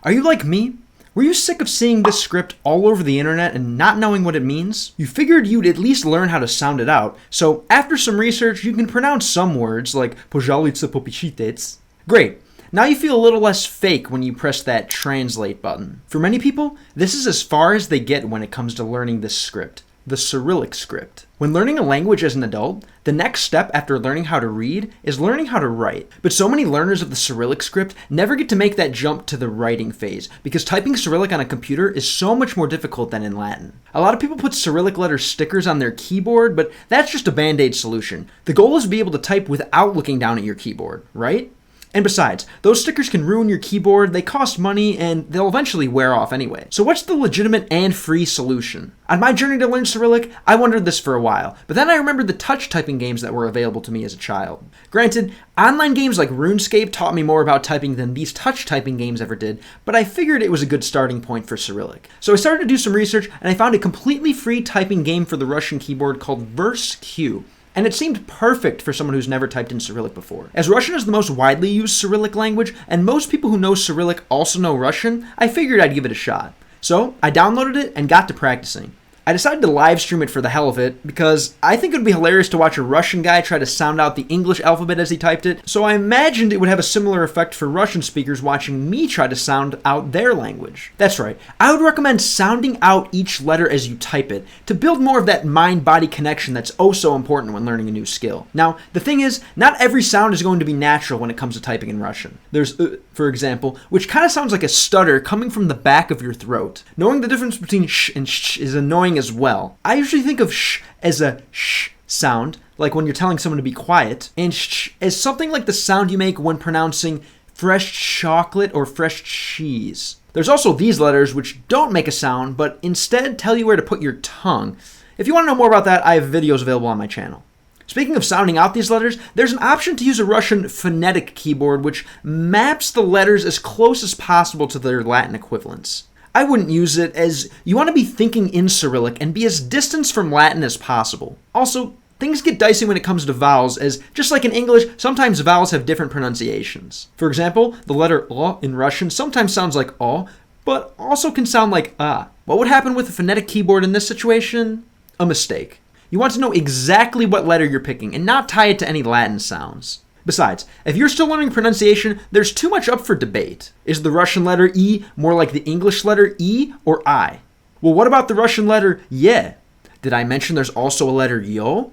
Are you like me? Were you sick of seeing this script all over the internet and not knowing what it means? You figured you'd at least learn how to sound it out, so after some research, you can pronounce some words like "pожалуйста попишите." Great. Now you feel a little less fake when you press that translate button. For many people, this is as far as they get when it comes to learning this script, the Cyrillic script. When learning a language as an adult, the next step after learning how to read is learning how to write. But so many learners of the Cyrillic script never get to make that jump to the writing phase because typing Cyrillic on a computer is so much more difficult than in Latin. A lot of people put Cyrillic letter stickers on their keyboard, but that's just a band-aid solution. The goal is to be able to type without looking down at your keyboard, right? And besides, those stickers can ruin your keyboard, they cost money, and they'll eventually wear off anyway. So what's the legitimate and free solution? On my journey to learn Cyrillic, I wondered this for a while, but then I remembered the touch typing games that were available to me as a child. Granted, online games like RuneScape taught me more about typing than these touch typing games ever did, but I figured it was a good starting point for Cyrillic. So I started to do some research, and I found a completely free typing game for the Russian keyboard called VerseQ. And it seemed perfect for someone who's never typed in Cyrillic before. As Russian is the most widely used Cyrillic language, and most people who know Cyrillic also know Russian, I figured I'd give it a shot. So I downloaded it and got to practicing. I decided to live stream it for the hell of it because I think it would be hilarious to watch a Russian guy try to sound out the English alphabet as he typed it, so I imagined it would have a similar effect for Russian speakers watching me try to sound out their language. That's right, I would recommend sounding out each letter as you type it to build more of that mind-body connection that's oh so important when learning a new skill. Now, the thing is, not every sound is going to be natural when it comes to typing in Russian. There's for example, which kind of sounds like a stutter coming from the back of your throat. Knowing the difference between sh and sh is annoying as well. I usually think of sh as a sh sound, like when you're telling someone to be quiet, and sh as something like the sound you make when pronouncing fresh chocolate or fresh cheese. There's also these letters which don't make a sound, but instead tell you where to put your tongue. If you want to know more about that, I have videos available on my channel. Speaking of sounding out these letters, there's an option to use a Russian phonetic keyboard which maps the letters as close as possible to their Latin equivalents. I wouldn't use it as you want to be thinking in Cyrillic and be as distant from Latin as possible. Also, things get dicey when it comes to vowels, as just like in English, sometimes vowels have different pronunciations. For example, the letter O in Russian sometimes sounds like O, but also can sound like A. What would happen with a phonetic keyboard in this situation? A mistake. You want to know exactly what letter you're picking and not tie it to any Latin sounds. Besides, if you're still learning pronunciation, there's too much up for debate. Is the Russian letter E more like the English letter E or I? Well, what about the Russian letter Ye? Did I mention there's also a letter Yo?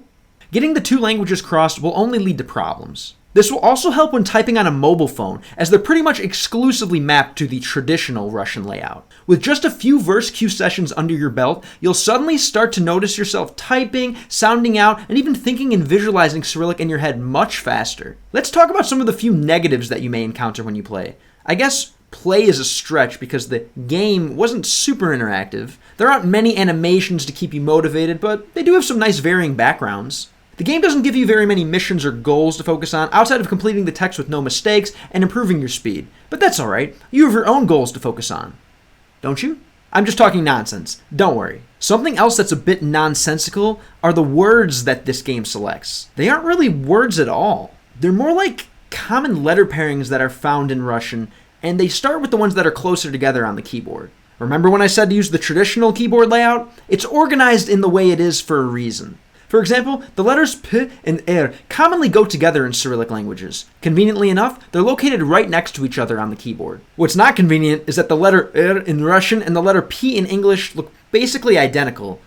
Getting the two languages crossed will only lead to problems. This will also help when typing on a mobile phone, as they're pretty much exclusively mapped to the traditional Russian layout. With just a few VerseQ sessions under your belt, you'll suddenly start to notice yourself typing, sounding out, and even thinking and visualizing Cyrillic in your head much faster. Let's talk about some of the few negatives that you may encounter when you play. I guess play is a stretch because the game wasn't super interactive. There aren't many animations to keep you motivated, but they do have some nice varying backgrounds. The game doesn't give you very many missions or goals to focus on outside of completing the text with no mistakes and improving your speed. But that's alright, you have your own goals to focus on. Don't you? I'm just talking nonsense. Don't worry. Something else that's a bit nonsensical are the words that this game selects. They aren't really words at all. They're more like common letter pairings that are found in Russian, and they start with the ones that are closer together on the keyboard. Remember when I said to use the traditional keyboard layout? It's organized in the way it is for a reason. For example, the letters P and R commonly go together in Cyrillic languages. Conveniently enough, they're located right next to each other on the keyboard. What's not convenient is that the letter R in Russian and the letter P in English look basically identical,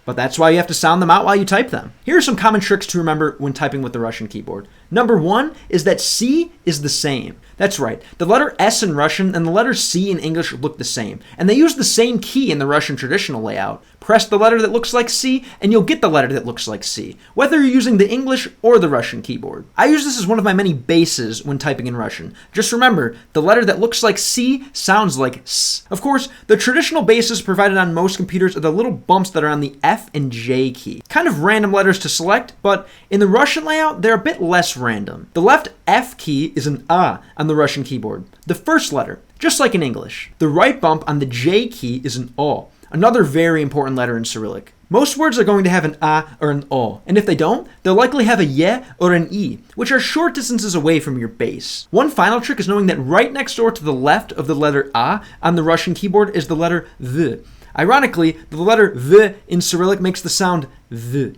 but that's why you have to sound them out while you type them. Here are some common tricks to remember when typing with the Russian keyboard. Number one is that C is the same. That's right, the letter S in Russian and the letter C in English look the same, and they use the same key in the Russian traditional layout. Press the letter that looks like C, and you'll get the letter that looks like C, whether you're using the English or the Russian keyboard. I use this as one of my many bases when typing in Russian. Just remember, the letter that looks like C sounds like S. Of course, the traditional bases provided on most computers are the little bumps that are on the F and J key. Kind of random letters to select, but in the Russian layout, they're a bit less random. The left F key is an A on the Russian keyboard, the first letter, just like in English. The right bump on the J key is an O, another very important letter in Cyrillic. Most words are going to have an a or an o, and if they don't, they'll likely have a ye or an i, which are short distances away from your base. One final trick is knowing that right next door to the left of the letter a on the Russian keyboard is the letter v. Ironically, the letter v in Cyrillic makes the sound v,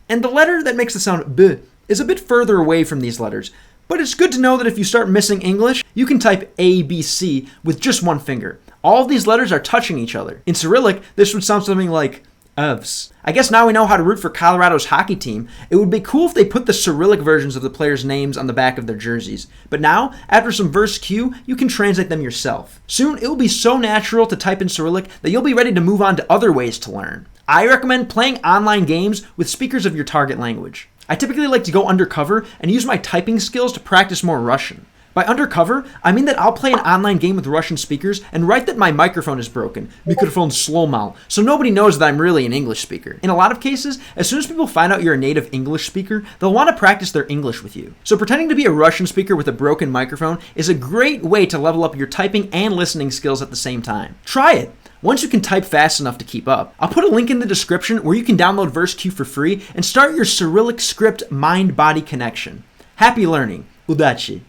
and the letter that makes the sound b is a bit further away from these letters. But it's good to know that if you start missing English, you can type A, B, C with just one finger. All of these letters are touching each other. In Cyrillic, this would sound something like evs. I guess now we know how to root for Colorado's hockey team. It would be cool if they put the Cyrillic versions of the players' names on the back of their jerseys. But now, after some verse cue, you can translate them yourself. Soon, it will be so natural to type in Cyrillic that you'll be ready to move on to other ways to learn. I recommend playing online games with speakers of your target language. I typically like to go undercover and use my typing skills to practice more Russian. By undercover, I mean that I'll play an online game with Russian speakers and write that my microphone is broken, mikrofon slomal, so nobody knows that I'm really an English speaker. In a lot of cases, as soon as people find out you're a native English speaker, they'll want to practice their English with you. So pretending to be a Russian speaker with a broken microphone is a great way to level up your typing and listening skills at the same time. Try it! Once you can type fast enough to keep up, I'll put a link in the description where you can download VerseQ for free and start your Cyrillic script mind-body connection. Happy learning. Udachi.